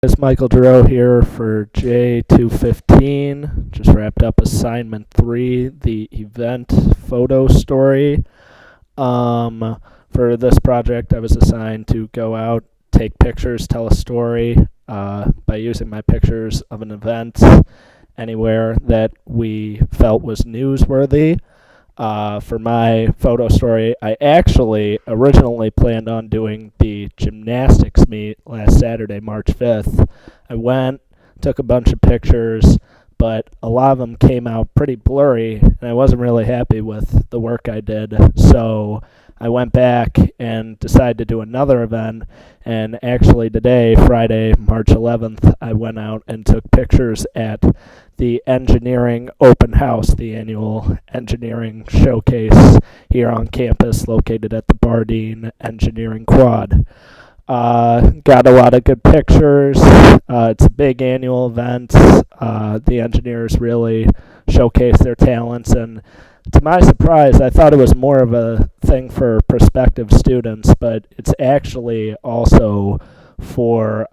It's Michael Giroux here for J215. Just wrapped up assignment 3, the event photo story. For this project, I was assigned to go out, take pictures, tell a story by using my pictures of an event anywhere that we felt was newsworthy. For my photo story, I actually originally planned on doing the gymnastics meet last Saturday, March 5th. I went, took a bunch of pictures, but a lot of them came out pretty blurry, and I wasn't really happy with the work I did. So I went back and decided to do another event, and actually today, Friday, March 11th, I went out and took pictures at the engineering open house, the annual engineering showcase here on campus located at the Bardeen Engineering Quad. Got a lot of good pictures. It's a big annual event. The engineers really showcase their talents, and to my surprise, I thought it was more of a thing for prospective students, but it's actually also for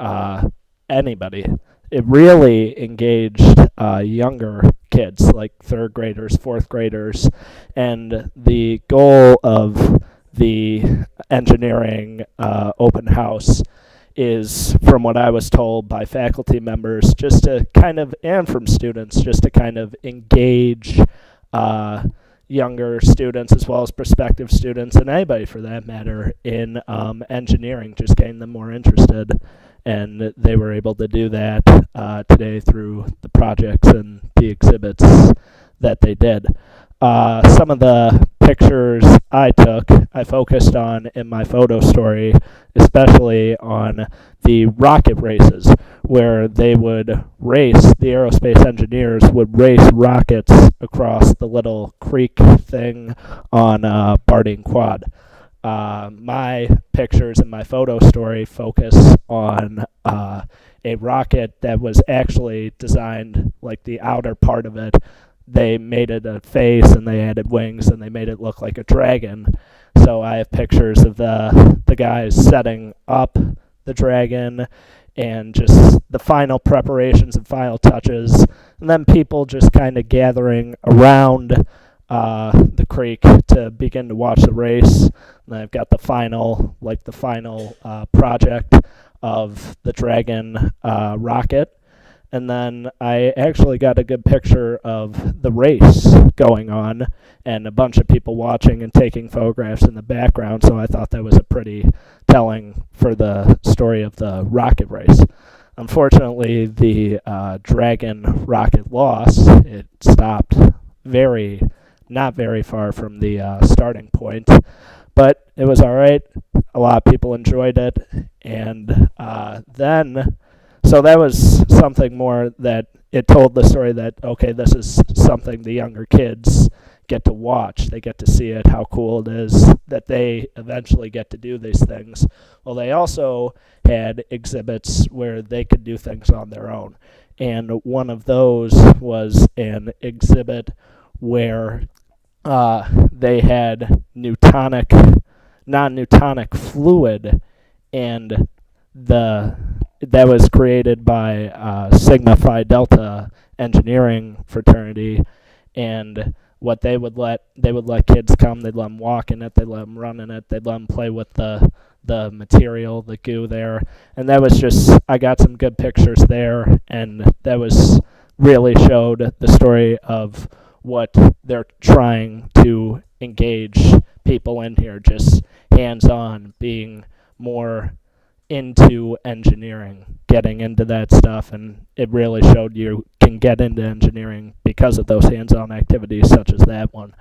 anybody. It really engaged younger kids, like third graders, fourth graders, and the goal of the engineering open house is, from what I was told by faculty members, just to kind of, and from students, just to kind of engage younger students as well as prospective students, and anybody for that matter, in engineering, just getting them more interested. And they were able to do that today through the projects and the exhibits that they did. Some of the pictures I took, I focused on in my photo story, especially on the rocket races, where they would race, the aerospace engineers would race rockets across the little creek thing on Bardeen Quad. My pictures in my photo story focus on a rocket that was actually designed, like the outer part of it, they made it a face and they added wings and they made it look like a dragon. So I have pictures of the guys setting up the dragon and just the final preparations and final touches, and then people just kind of gathering around the creek to begin to watch the race. And I've got the final project of the Dragon rocket. And then I actually got a good picture of the race going on and a bunch of people watching and taking photographs in the background, so I thought that was a pretty telling for the story of the rocket race. Unfortunately, the Dragon rocket lost. It stopped not very far from the starting point, but it was all right. A lot of people enjoyed it, and so that was something more that it told the story that, okay, this is something the younger kids get to watch. They get to see it, how cool it is that they eventually get to do these things. Well, they also had exhibits where they could do things on their own. And one of those was an exhibit where they had non-Newtonic fluid, and that was created by Sigma Phi Delta engineering fraternity, and what they would let kids come, they'd let them walk in it, they'd let them run in it, they'd let them play with the material, the goo there, and that was just, I got some good pictures there, and that was really showed the story of what they're trying to engage people in here, just hands-on, being more into engineering, getting into that stuff, and it really showed you can get into engineering because of those hands-on activities such as that one.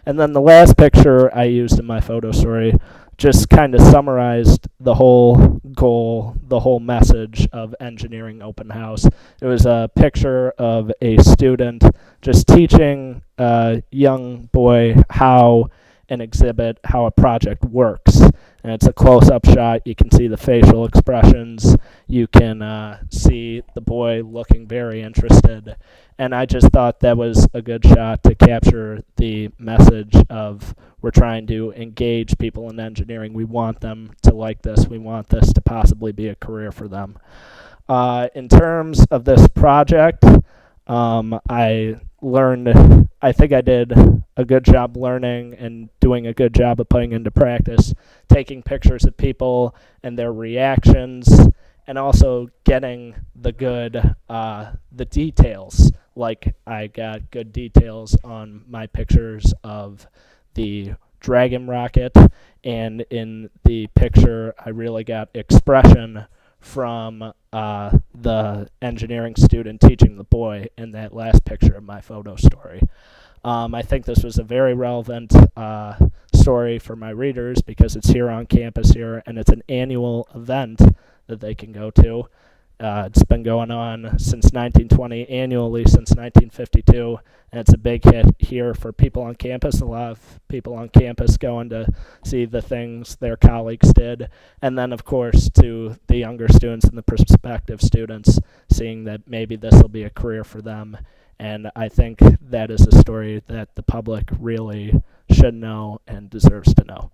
And then the last picture I used in my photo story just kind of summarized the whole goal, the whole message of engineering open house. It was a picture of a student just teaching a young boy how a project works. And it's a close-up shot. You can see the facial expressions. You can see the boy looking very interested. And I just thought that was a good shot to capture the message of, we're trying to engage people in engineering. We want them to like this. We want this to possibly be a career for them. In terms of this project, I think I did a good job learning and doing a good job of putting into practice, taking pictures of people and their reactions, and also getting the details. Like I got good details on my pictures of the Dragon rocket, and in the picture, I really got expression from the engineering student teaching the boy in that last picture of my photo story. I think this was a very relevant story for my readers because it's here on campus here, and it's an annual event that they can go to. It's been going on since 1920, annually since 1952, and it's a big hit here for people on campus. A lot of people on campus going to see the things their colleagues did, and then, of course, to the younger students and the prospective students, seeing that maybe this will be a career for them. And I think that is a story that the public really should know and deserves to know.